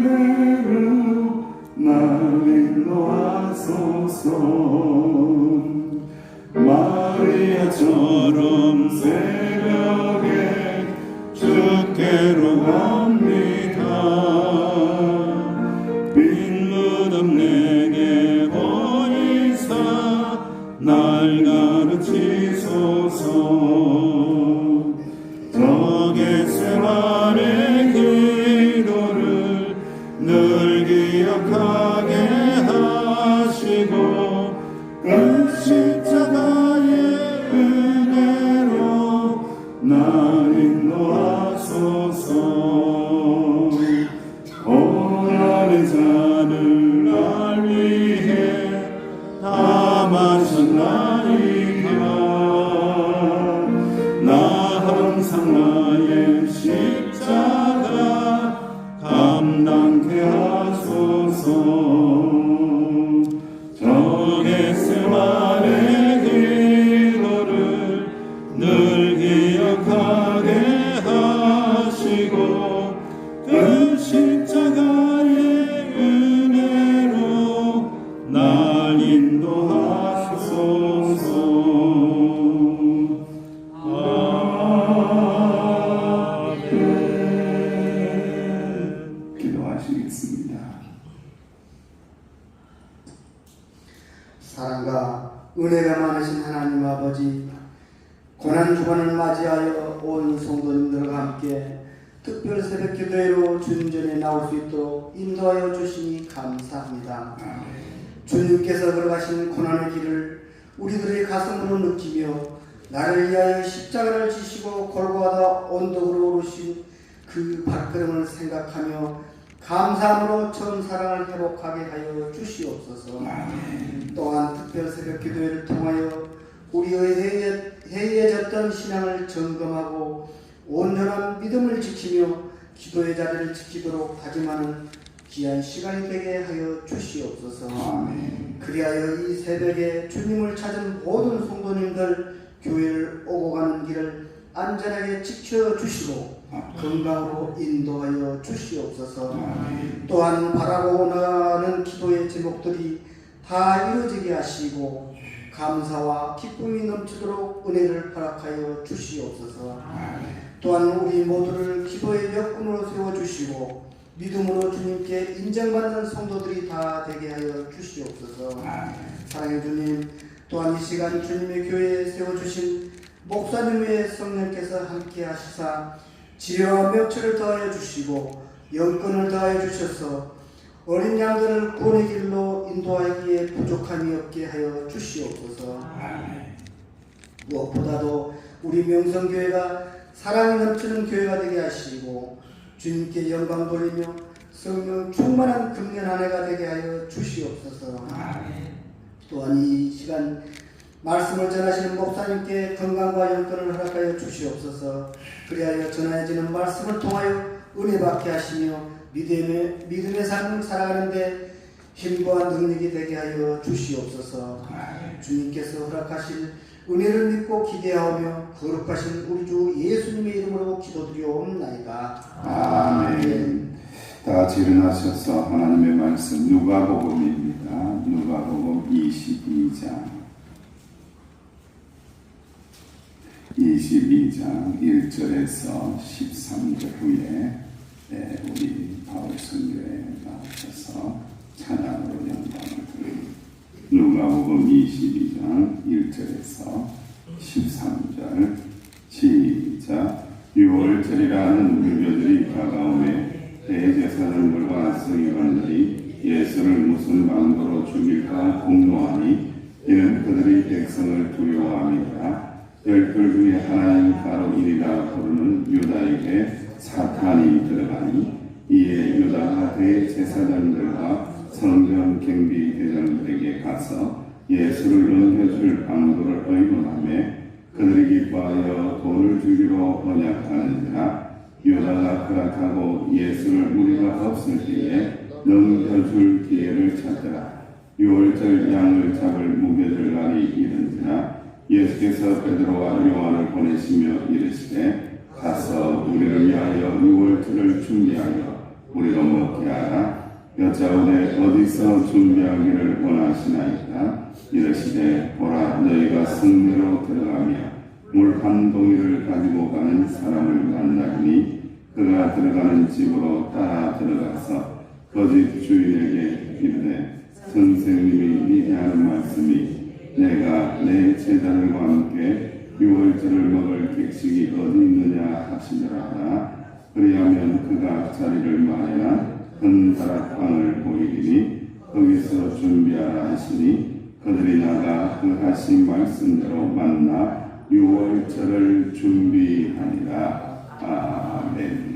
은혜로 날 인도하소서. 마리아처럼 새벽에 주께로 갑니다. 빈 무덤 내게 보이사 날 가르치소서. 저 겟세마네 기도를 늘 기억하게 하시고 그 십자가의 은혜로 날 인도하소서. 고난의 잔을 날 위해 다 마셨나이다. 나 항상 나의 십자가 감당케 하소서. 저 겟세마네 기도를 늘 기억하게 하시고 그 십자가의 은혜로 날 인도하소서. 아멘. 기도하시겠습니다. 사랑과 은혜가 많으신 하나님 아버지, 고난주간을 맞이하여 온 성도님들과 함께 특별 새벽 기도회로 주님 전에 나올 수 있도록 인도하여 주시니 감사합니다. 주님께서 걸어가신 고난의 길을 우리들의 가슴으로 느끼며 나를 위하여 십자가를 지시고 골고아다 언덕으로 오르신 그 발걸음을 생각하며 감사함으로 처음 사랑을 회복하게 하여 주시옵소서. 또한 특별 새벽 기도회를 통하여 우리의 해이해졌던 신앙을 점검하고 온전한 믿음을 지키며 기도의 자리를 지키도록 다짐하는 귀한 시간이 되게 하여 주시옵소서. 그리하여 이 새벽에 주님을 찾은 모든 성도님들 교회를 오고 가는 길을 안전하게 지켜주시고 건강으로 인도하여 주시옵소서. 또한 바라고 원하는 기도의 제목들이 다 이루어지게 하시고 감사와 기쁨이 넘치도록 은혜를 허락하여 주시옵소서. 또한 우리 모두를 기도의 역군으로 세워주시고 믿음으로 주님께 인정받는 성도들이 다 되게 하여 주시옵소서. 사랑의 주님, 또한 이 시간 주님의 교회에 세워주신 목사님의 성령께서 함께 하시사 지혜와 명철을 더하여 주시고 영권을 더하여 주셔서 어린 양들을 구원의 길로 인도하기에 부족함이 없게 하여 주시옵소서. 무엇보다도 우리 명성교회가 사랑이 넘치는 교회가 되게 하시고 주님께 영광 돌리며 성령 충만한 금년 한 해가 되게 하여 주시옵소서. 또한 이 시간 말씀을 전하시는 목사님께 건강과 영권을 허락하여 주시옵소서. 그리하여 전해지는 말씀을 통하여 은혜 받게 하시며 믿음의 삶을 살아가는데 힘과 능력이 되게 하여 주시옵소서. 주님께서 허락하신 은혜를 믿고 기대하며 거룩하신 우리 주 예수님의 이름으로 기도드리옵나이다. 아멘. 다 같이 일어나셔서 하나님의 말씀 누가복음입니다. 누가복음 22장 1절에서 13절 후에 우리 바울 선교에 나오셔서 찬양으로 영광을 드립니다. 누가복음 22장 1절에서 13절 시작. 6월절이라는 유교들이 다가오매 대제사장들과 서기관들이 예수를 무슨 방도로 죽일까 공모하니 이는 그들이 백성을 두려워함이라. 열둘 중에 하나인 바로 이리라 부르는 유다에게 사탄이 들어가니 이에 유다가 대제사장들과 성전 경비 대장들에게 가서 예수를 넘겨줄 방도를 의논하며 그들이 기뻐하여 돈을 주기로 언약하는지라. 유다가 허락하고 예수를 무리가 없을 때에 넘겨줄 기회를 찾더라. 6월절 양을 잡을 무교절 날이 이른지라. 예수께서 베드로와 요한을 보내시며 이르시되 가서 우리를 위하여 6월절을 준비하여 우리로 먹게 하라. 여짜오되 어디서 준비하기를 원하시나이까. 이르시되 보라 너희가 성내로 들어가며 물 한 동이를 가지고 가는 사람을 만나리니 그가 들어가는 집으로 따라 들어가서 그 집 주인에게 이르되 선생님이 니하는 말씀이 내가 내 제자들과 함께 유월절을 먹을 객식이 어디 있느냐 하시더라. 그리하면 그가 자리를 마련한 큰 다락방을 보이리니 거기서 준비하라 하시니 그들이 나가 그 하신 말씀대로 만나 유월절을 준비하니라. 아멘.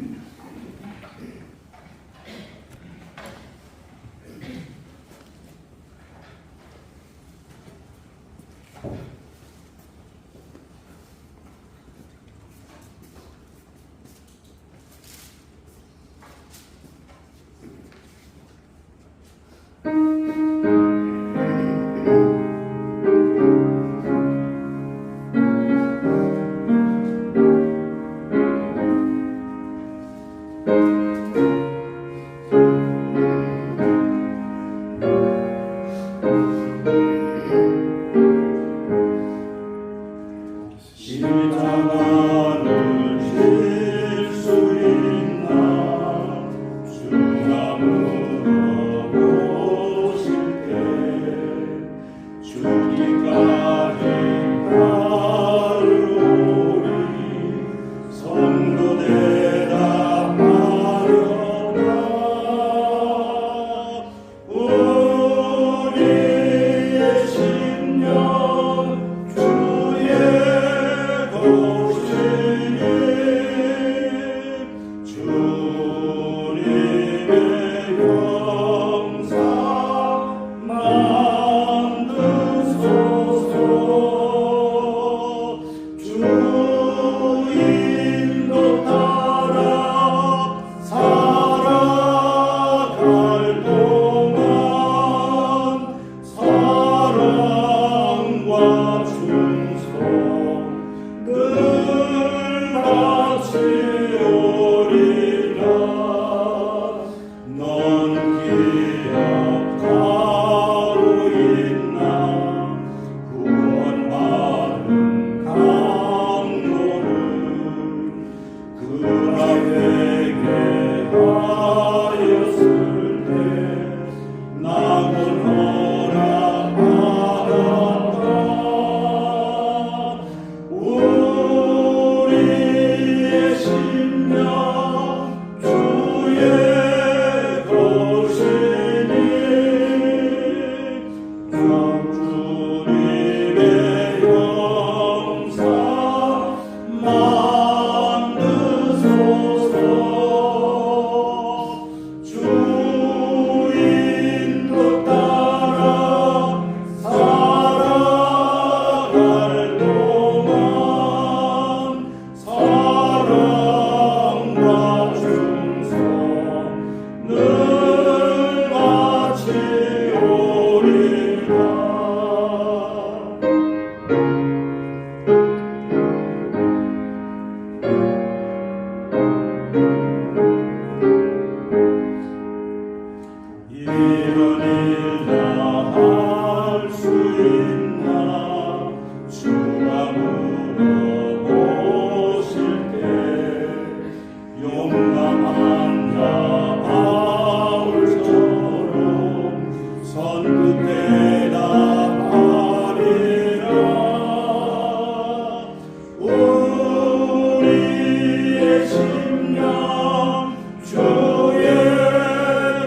주의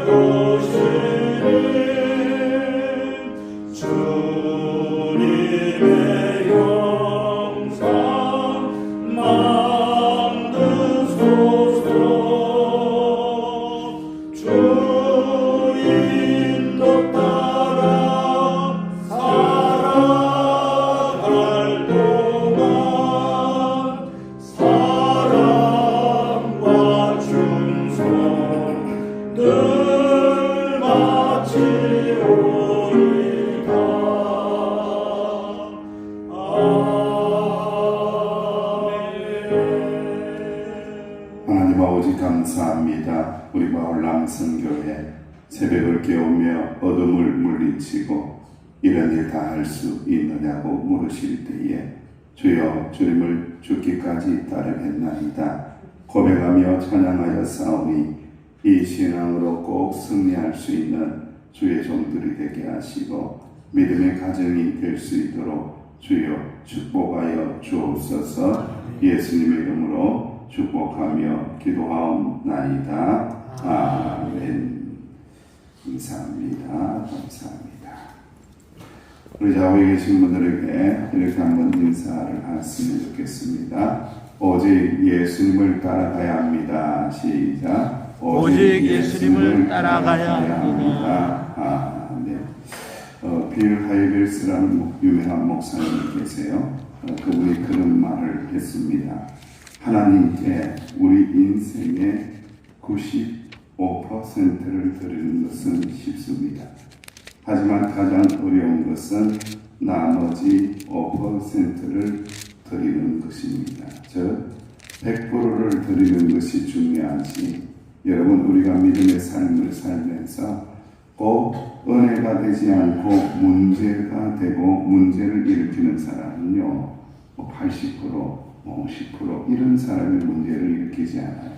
도시니 감사합니다. 우리 마을 남성교회 새벽을 깨우며 어둠을 물리치고 이런 일 다 할 수 있느냐고 물으실 때에 주여 주님을 죽기까지 따르겠나이다 고백하며 찬양하여 싸우니 이 신앙으로 꼭 승리할 수 있는 주의 종들이 되게 하시고 믿음의 가정이 될 수 있도록 주여 축복하여 주옵소서. 예수님의 이름으로 축복하며 기도하옵나이다. 아멘. 감사합니다. 감사합니다. 우리 좌우에 계신 분들에게 이렇게 한번 인사를 하시면 좋겠습니다. 오직 예수님을 따라가야 합니다. 시작. 오직 예수님을 따라가야 합니다. 아멘. 빌 하이벨스라는 유명한 목사님이 계세요. 그분이 그런 말을 했습니다. 하나님께 우리 인생의 95%를 드리는 것은 쉽습니다. 하지만 가장 어려운 것은 나머지 5%를 드리는 것입니다. 즉 100%를 드리는 것이 중요하지. 여러분 우리가 믿음의 삶을 살면서 꼭 은혜가 되지 않고 문제가 되고 문제를 일으키는 사람은요 80%, 50% 이런 사람의 문제를 일으키지 않아요.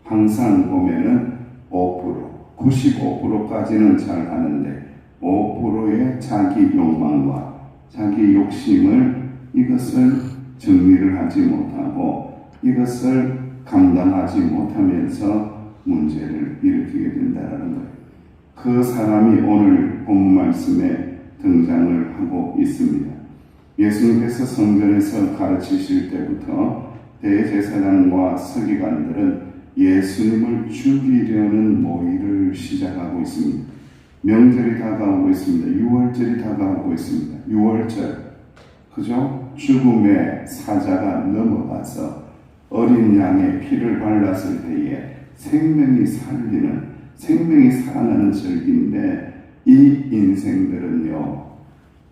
항상 보면은 5%, 95%까지는 잘 하는데 5%의 자기 욕망과 자기 욕심을 이것을 정리를 하지 못하고 이것을 감당하지 못하면서 문제를 일으키게 된다는 거예요. 그 사람이 오늘 본 말씀에 등장을 하고 있습니다. 예수님께서 성전에서 가르치실 때부터 대제사장과 서기관들은 예수님을 죽이려는 모의를 시작하고 있습니다. 명절이 다가오고 있습니다. 유월절이 다가오고 있습니다. 유월절, 그죠? 죽음의 사자가 넘어가서 어린 양의 피를 발랐을 때에 생명이 살아나는 절기인데 이 인생들은요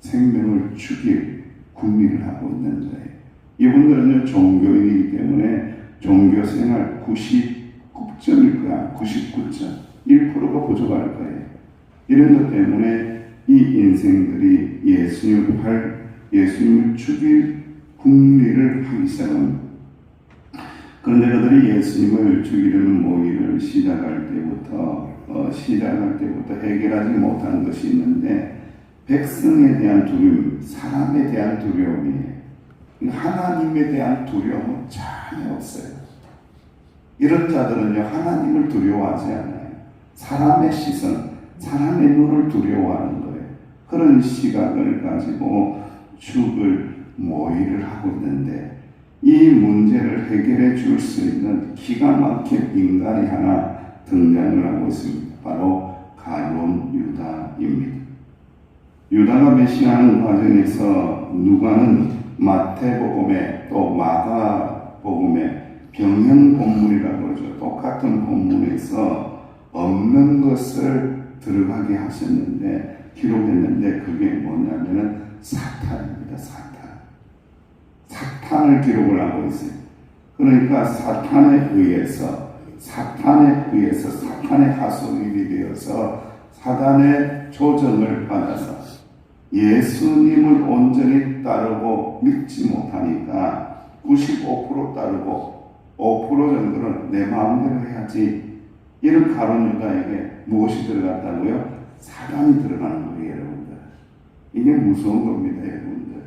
생명을 죽일 궁리를 하고 있는 거예요. 이분들은요 종교인이기 때문에 종교생활 99점일 거야. 99점 1%가 부족할 거예요. 이런 것 때문에 이 인생들이 예수님을 죽일 궁리를 하기 시작합니다. 그런데 그들이 예수님을 죽이려는 모의를 시작할 때부터 해결하지 못한 것이 있는데 백성에 대한 두려움, 사람에 대한 두려움이에요. 하나님에 대한 두려움은 전혀 없어요. 이런 자들은요 하나님을 두려워하지 않아요. 사람의 시선, 사람의 눈을 두려워하는 거예요. 그런 시각을 가지고 죽을 모의를 하고 있는데 이 문제를 해결해 줄 수 있는 기가 막힌 인간이 하나 등장을 하고 있습니다. 바로 가룟 유다입니다. 유다가 메시아하는 과정에서 누가는 마태복음에 또 마가복음에 병행 본문이라고 그러죠. 똑같은 본문에서 없는 것을 들어가게 하셨는데 기록했는데 그게 뭐냐면은 사탄입니다. 사탄을 기록을 하고 있어요. 그러니까 사탄에 의해서 사탄의 하소인이 되어서 사단의 조정을 받아서 예수님을 온전히 따르고 믿지 못하니까 95% 따르고 5% 정도는 내 마음대로 해야지. 이런 가룟 유다에게 무엇이 들어갔다고요? 사단이 들어가는 거예요, 여러분들. 이게 무서운 겁니다, 여러분들.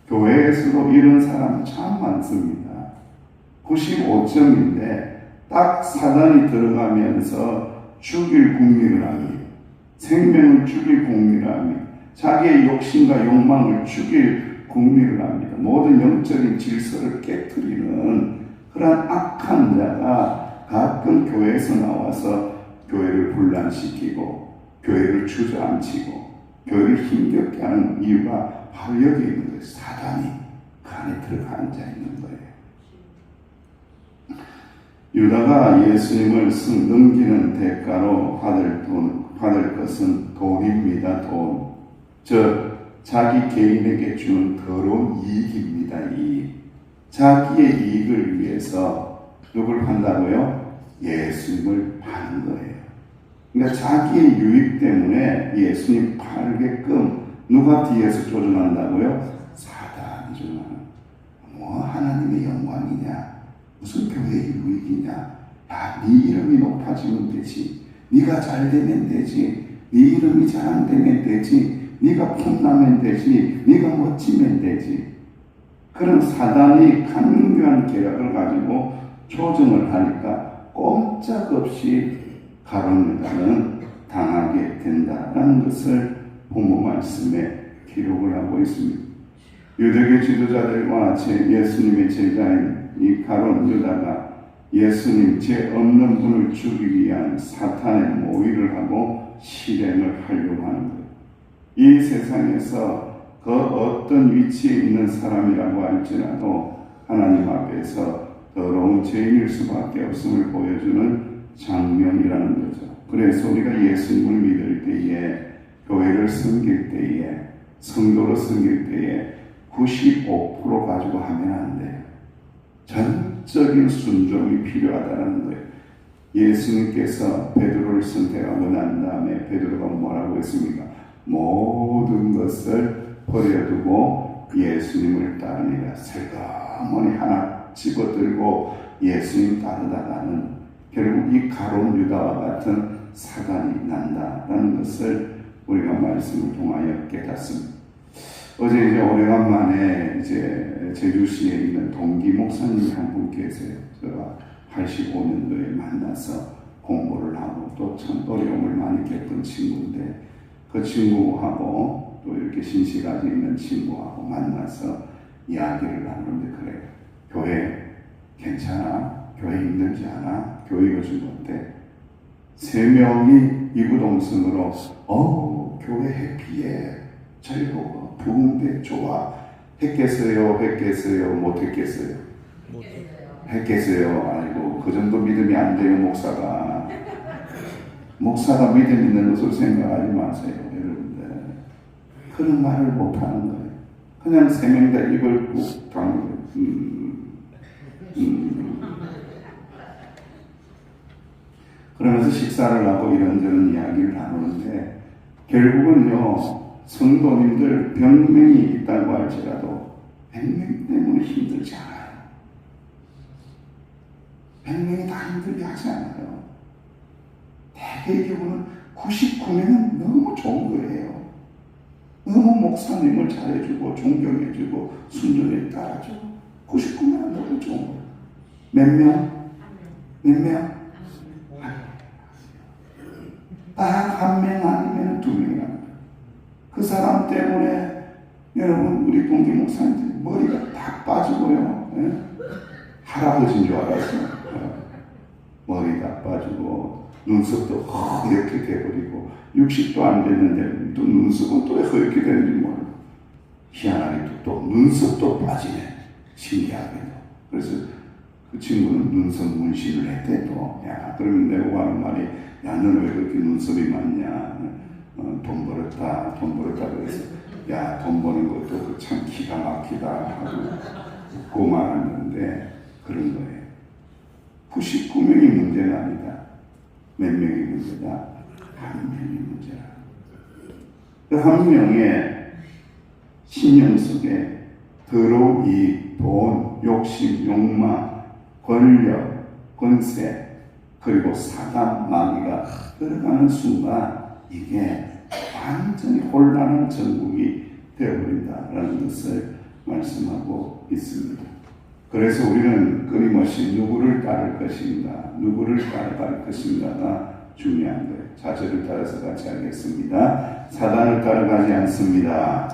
교회에서도 이런 사람 참 많습니다. 95점인데 딱 사단이 들어가면서 죽일 궁리를 합니다. 생명을 죽일 궁리를 합니다. 자기의 욕심과 욕망을 죽일 궁리를 합니다. 모든 영적인 질서를 깨트리는 그런 악한 자가 가끔 교회에서 나와서 교회를 분란시키고 교회를 주저앉히고 교회를 힘겹게 하는 이유가 바로 여기 있는 거예요. 사단이 그 안에 들어가 앉아 있는 거예요. 유다가 예수님을 넘기는 대가로 받을 것은 돈입니다. 돈. 즉 자기 개인에게 주는 더러운 이익입니다. 이익. 자기의 이익을 위해서 누굴 판다고요? 예수님을 파는 거예요. 그러니까 자기의 유익 때문에 예수님 팔게끔 누가 뒤에서 조종한다고요? 사단이 조종하는. 뭐 하나님의 영광이냐? 무슨 교회의 유익이냐? 야, 네 이름이 높아지면 되지. 네가 잘 되면 되지. 네 이름이 자랑되면 되지. 네가 폼나면 되지. 네가 멋지면 되지. 그런 사단이 간교한 계략을 가지고 조정을 하니까 꼼짝없이 가룟 유다는 당하게 된다라는 것을 본문 말씀에 기록을 하고 있습니다. 유대교 지도자들과 예수님의 제자인 이 가룟 유다가 예수님 죄 없는 분을 죽이기 위한 사탄의 모의를 하고 실행을 하려고 하는 거예요. 이 세상에서 그 어떤 위치에 있는 사람이라고 할지라도 하나님 앞에서 더러운 죄인일 수밖에 없음을 보여주는 장면이라는 거죠. 그래서 우리가 예수님을 믿을 때에, 교회를 섬길 때에, 성도로 섬길 때에 95% 가지고 하면 안 돼요. 전적인 순종이 필요하다는 거예요. 예수님께서 베드로를 선택하고 난 다음에 베드로가 뭐라고 했습니까? 모든 것을 버려두고 예수님을 따르니라. 슬그머니 하나 집어들고 예수님 따르다가는 결국 이 가룟 유다와 같은 사단이 난다라는 것을 우리가 말씀을 통하여 깨닫습니다. 어제 이제 오래간만에 이제 제주시에 있는 동기 목사님이 한 분 계세요. 제가 85년도에 만나서 공부를 하고 또 참 어려움을 많이 겪은 친구인데, 그 친구하고 또 이렇게 신시가지 있는 친구하고 만나서 이야기를 나누는데, 그래, 교회 괜찮아? 교회 힘들지 않아? 교회 요즘 어때? 3명이 이구동성으로 교회 해피해, 즐거워, 부흥돼, 좋아. 했겠어요? 했겠어요? 못했겠어요? 했겠어요? 아이고, 그 정도 믿음이 안 돼요, 목사가. 목사가 믿음 있는 것을 생각하지 마세요, 여러분들. 그런 말을 못하는 거예요. 그냥 3명 다 입을 꾹 다물고 그러면서 식사를 하고 이런저런 이야기를 나누는데, 결국은요, 성도님들 병명이 있다고 할지라도 병명 때문에 힘들지 않아요. 병명이 다 힘들게 하지 않아요. 대개의 경우는 99명은 너무 좋은 거예요. 너무 목사님을 잘해주고 존경해주고 순종에 따라주고 99명은 너무 좋은 거예요. 몇 명? 몇 명? 딱 한 명 아니면 2명이랍니다. 그 사람 때문에 여러분, 우리 동기 목사님들 머리가 다 빠지고요. 예? 할아버지인 줄 알았어요. 머리 다 빠지고 눈썹도 허옇게 돼버리고 60도 안 됐는데 또 눈썹은 또 허옇게 되는지 모르고, 희한하게 또 눈썹도 빠지네. 신기하게도. 그래서 그 친구는 눈썹 문신을 했대. 또 야, 그러면 내가 하는 말이, 야, 너는 왜 그렇게 눈썹이 많냐? 돈 벌었다 그래서, 야, 돈 버는 것도 참 기가 막히다 하고 웃고 말았는데, 그런 거예요. 99명이 문제가 아니다. 몇 명이 문제다? 한 명이 문제라. 그 한 명의 신령 속에 더러운 이 돈, 욕심, 욕망, 권력, 권세, 그리고 사단, 마귀가 들어가는 순간 이게 완전히 혼란한 전국이 되어버린다라는 것을 말씀하고 있습니다. 그래서 우리는 끊임없이 누구를 따를 것인가, 누구를 따라갈 것인가가 중요한 거예요. 자절을 따라서 같이 하겠습니다. 사단을 따라가지 않습니다.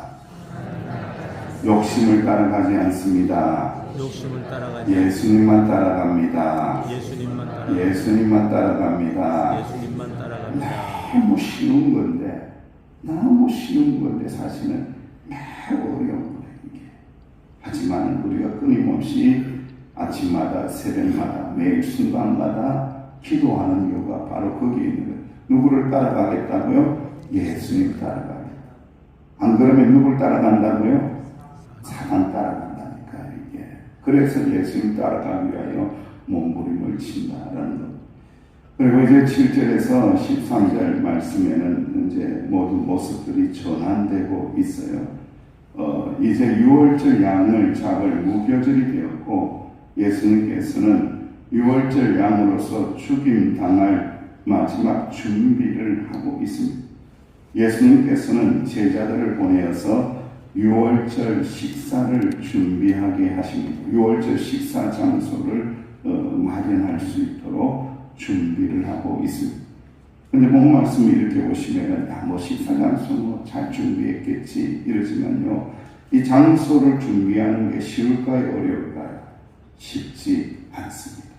욕심을 따라가지 않습니다. 욕심을 따라가지 예수님만 따라갑니다. 예수님만 따라갑니다. 예수님만 따라갑니다. 예수님만 따라갑니다. 너무 쉬운 건데 사실은 매우 어려운 거예요, 이게. 하지만 우리가 끊임없이 아침마다, 새벽마다, 매일 순간마다 기도하는 이유가 바로 거기에 있는 거예요. 누구를 따라가겠다고요? 예수님 따라가겠다. 안 그러면 누굴 따라간다고요? 사단 따라간다니까, 이게. 그래서 예수님 따라가기 위하여 몸부림을 친다라는 것. 그리고 이제 7절에서 13절 말씀에는 이제 모든 모습들이 전환되고 있어요. 이제 6월절 양을 잡을 무교절이 되었고 예수님께서는 6월절 양으로서 죽임 당할 마지막 준비를 하고 있습니다. 예수님께서는 제자들을 보내어서 6월절 식사를 준비하게 하십니다. 6월절 식사 장소를 마련할 수 있도록 준비를 하고 있습니다. 근데 본 말씀을 이렇게 보시면 뭐 식사 장소 잘 준비했겠지 이러지만요, 이 장소를 준비하는 게 쉬울까요 어려울까요? 쉽지 않습니다.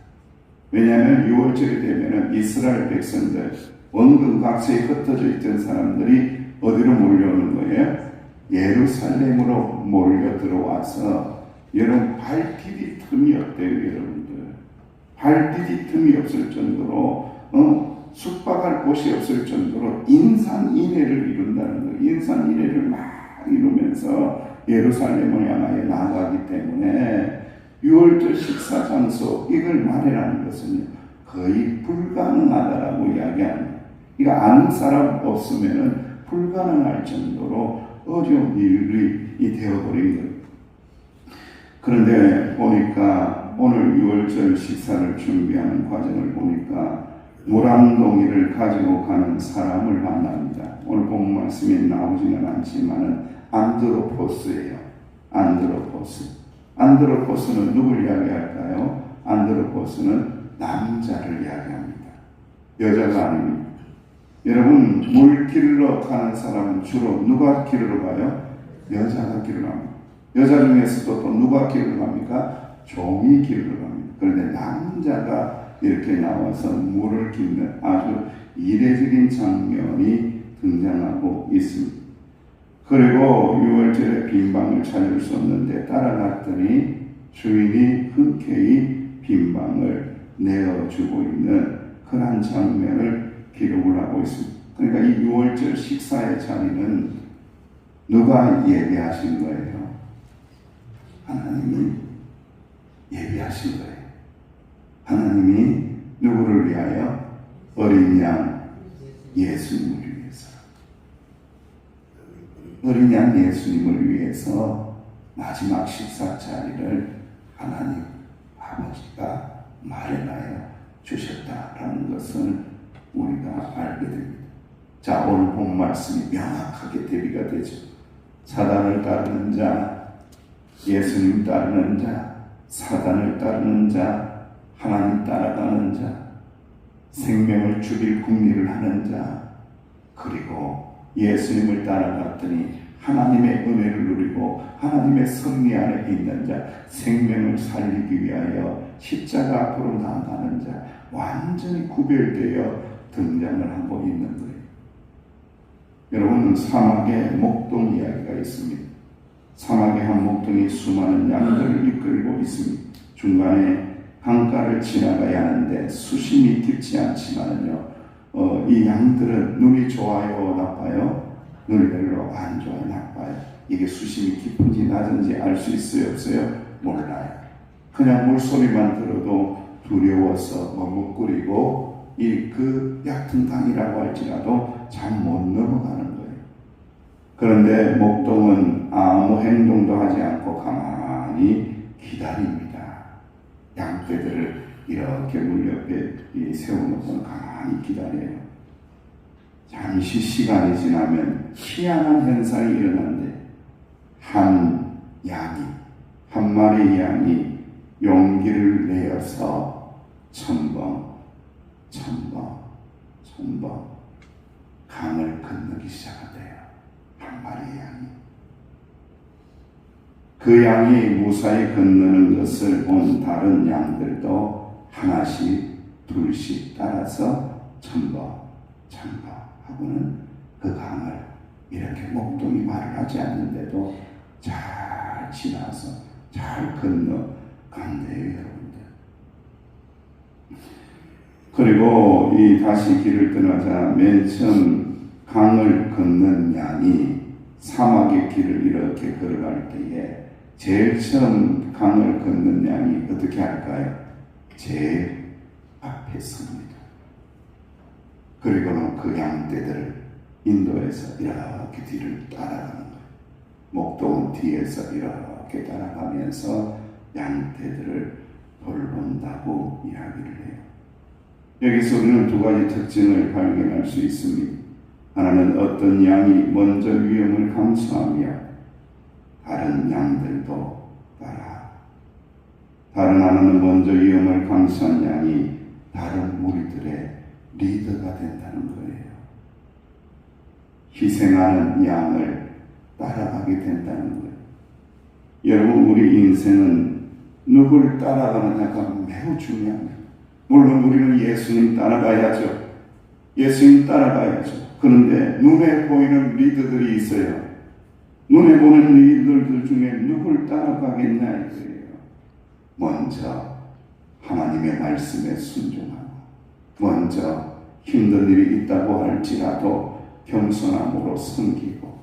왜냐하면 6월절이 되면은 이스라엘 백성들 원근 각지에 흩어져 있던 사람들이 어디로 몰려오는 거예요? 예루살렘으로 몰려 들어와서 여러분 발디딜 틈이 없대요. 여러분들 발디딜 틈이 없을 정도로 숙박할 곳이 없을 정도로 인산인해를 이룬다는 거예요. 인산인해를 막 이루면서 예루살렘을 향하여 나아가기 때문에 6월절 식사 장소 이걸 마련하는 것은요 거의 불가능하다라고 이야기합니다. 이거 아는 사람 없으면은 불가능할 정도로 어려운 일이 되어버린 거예요. 그런데 보니까 오늘 6월절 식사를 준비하는 과정을 보니까 물 한 동이를 가지고 가는 사람을 만납니다. 오늘 본 말씀이 나오지는 않지만은 안드로포스예요. 안드로포스는 누굴 이야기할까요? 안드로포스는 남자를 이야기합니다. 여자가 아닙니다. 여러분 물 길러 가는 사람은 주로 누가 길러 가요? 여자가 길러 갑니다. 여자 중에서도 또 누가 길러 갑니까? 종이 길러 갑니다. 그런데 남자가 이렇게 나와서 물을 깃는 아주 이례적인 장면이 등장하고 있습니다. 그리고 6월절에 빈방을 찾을 수 없는데 따라갔더니 주인이 흔쾌히 빈방을 내어주고 있는 그런 장면을 기록을 하고 있습니다. 그러니까 이 6월절 식사의 자리는 누가 예배하신 거예요? 하나님이 예배하신 거예요. 하나님이 누구를 위하여? 어린 양 예수님을 위해서. 어린 양 예수님을 위해서 마지막 식사 자리를 하나님 아버지가 마련하여 주셨다라는 것을 우리가 알게 됩니다. 자, 오늘 본 말씀이 명확하게 대비가 되죠. 사단을 따르는 자, 예수님 따르는 자, 사단을 따르는 자, 하나님 따라가는 자, 생명을 죽일 궁리를 하는 자, 그리고 예수님을 따라갔더니 하나님의 은혜를 누리고 하나님의 섭리 안에 있는 자, 생명을 살리기 위하여 십자가 앞으로 나아가는 자, 완전히 구별되어 등장을 하고 있는 거예요. 여러분, 사막에 목동 이야기가 있습니다. 사막에 한 목동이 수많은 양들을 이끌고 있습니다. 중간에 강가를 지나가야 하는데 수심이 깊지 않지만은요, 이 양들은 눈이 좋아요, 나빠요? 눈이 별로 안 좋아요, 나빠요? 이게 수심이 깊은지 낮은지 알 수 있어요, 없어요? 몰라요. 그냥 물소리만 들어도 두려워서 머뭇거리고 그 얕은 강이라고 할지라도 잘 못 넘어가는 거예요. 그런데 목동은 아무 행동도 하지 않고 가만히 기다립니다. 양떼들을 이렇게 물 옆에 세워놓고 가만히 기다려요. 잠시 시간이 지나면 희한한 현상이 일어나는데 한 마리 양이 용기를 내어서 첨벙 강을 건너기 시작한대요. 한 마리의 양이. 그 양이 무사히 건너는 것을 본 다른 양들도 하나씩 둘씩 따라서 첨벙 하고는 그 강을 이렇게 목동이 말을 하지 않는데도 잘 지나서 잘 건너간대요, 여러분들. 그리고 이 다시 길을 떠나자 맨 처음 강을 건넌 양이 사막의 길을 이렇게 걸어갈 때에 제일 처음 강을 건넌 양이 어떻게 할까요? 제일 앞에 섭니다. 그리고는 그 양떼들을 인도해서 이렇게 뒤를 따라가는 거예요. 목동은 뒤에서 이렇게 따라가면서 양떼들을 돌본다고 이야기를 해요. 여기서 우리는 두 가지 특징을 발견할 수 있습니다. 하나는 어떤 양이 먼저 위험을 감수하며 다른 양들도 따라. 다른 하나는 먼저 위험을 감수한 양이 다른 무리들의 리더가 된다는 거예요. 희생하는 양을 따라가게 된다는 거예요. 여러분, 우리 인생은 누구를 따라가느냐가 매우 중요합니다. 물론 우리는 예수님 따라가야죠. 예수님 따라가야죠. 그런데 눈에 보이는 리더들이 있어요. 눈에 보는 리더들 중에 누굴 따라가겠냐 이거예요. 먼저 하나님의 말씀에 순종하고, 먼저 힘든 일이 있다고 할지라도 겸손함으로 섬기고,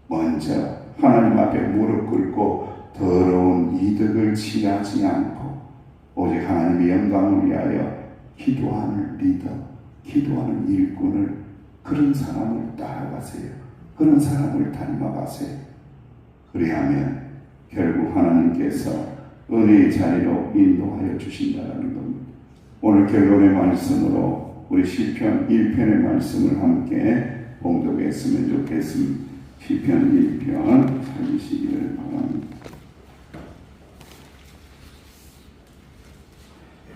먼저 하나님 앞에 무릎 꿇고 더러운 이득을 취하지 않고 오직 하나님의 영광을 위하여 기도하는 리더, 기도하는 일꾼을, 그런 사람을 따라가세요. 그런 사람을 닮아가세요. 그리하면 결국 하나님께서 은혜의 자리로 인도하여 주신다는 겁니다. 오늘 결론의 말씀으로 우리 시편 1편의 말씀을 함께 봉독했으면 좋겠습니다. 시편 1편 찾으시기를 바랍니다.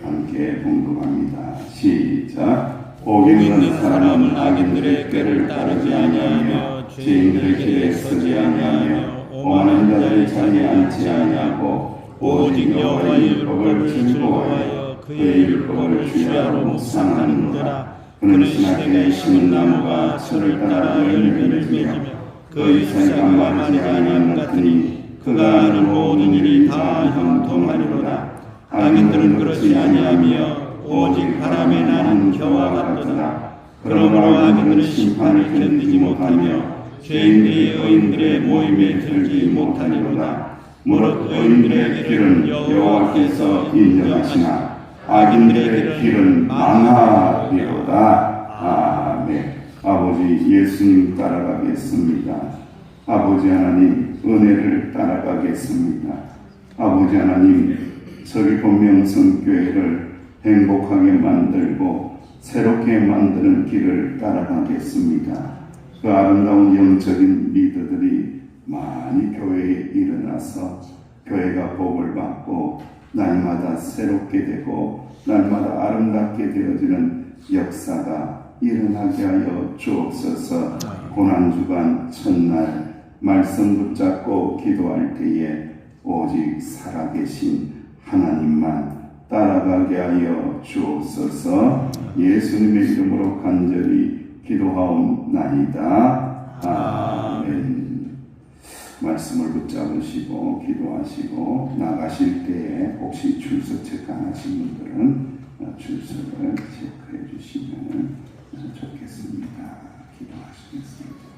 함께 봉독합니다. 시작. 복 있는 사람은 악인들의 꾀를 따르지 아니하며 죄인들의 길에 서지 아니하며 오만한 자들의 자리에 앉지 아니하고 오직 여호와의 율법을 즐거워하여 그의 율법을 주야로 묵상하는도다. 그는 시내가에 심은 나무가 철을 따라 열매를 맺으며 그의 새가 마르지 아니함 같으니 그가 하는 모든 일이 다 형통하리로다. 악인들은 그렇지 아니하며 오직 바람에 나는 겨와 같도다. 그러므로 악인들은 심판을 견디지 못하며 죄인들이 의인들의 모임에 들지 못하리로다. 무릇 의인들의 길은 여호와께서 인정하시나 악인들의 길은 망하리로다. 아멘. 아버지, 예수님 따라가겠습니다. 아버지 하나님, 은혜를 따라가겠습니다. 아버지 하나님, 서귀포명성교회를 행복하게 만들고 새롭게 만드는 길을 따라가겠습니다. 그 아름다운 영적인 리더들이 많이 교회에 일어나서 교회가 복을 받고 날마다 새롭게 되고 날마다 아름답게 되어지는 역사가 일어나게 하여 주옵소서. 고난주간 첫날 말씀 붙잡고 기도할 때에 오직 살아계신 하나님만 따라가게 하여 주옵소서. 예수님의 이름으로 간절히 기도하옵나이다. 아멘. 말씀을 붙잡으시고 기도하시고 나가실 때에 혹시 출석 체크 안 하신 분들은 출석을 체크해 주시면 좋겠습니다. 기도하시겠습니다.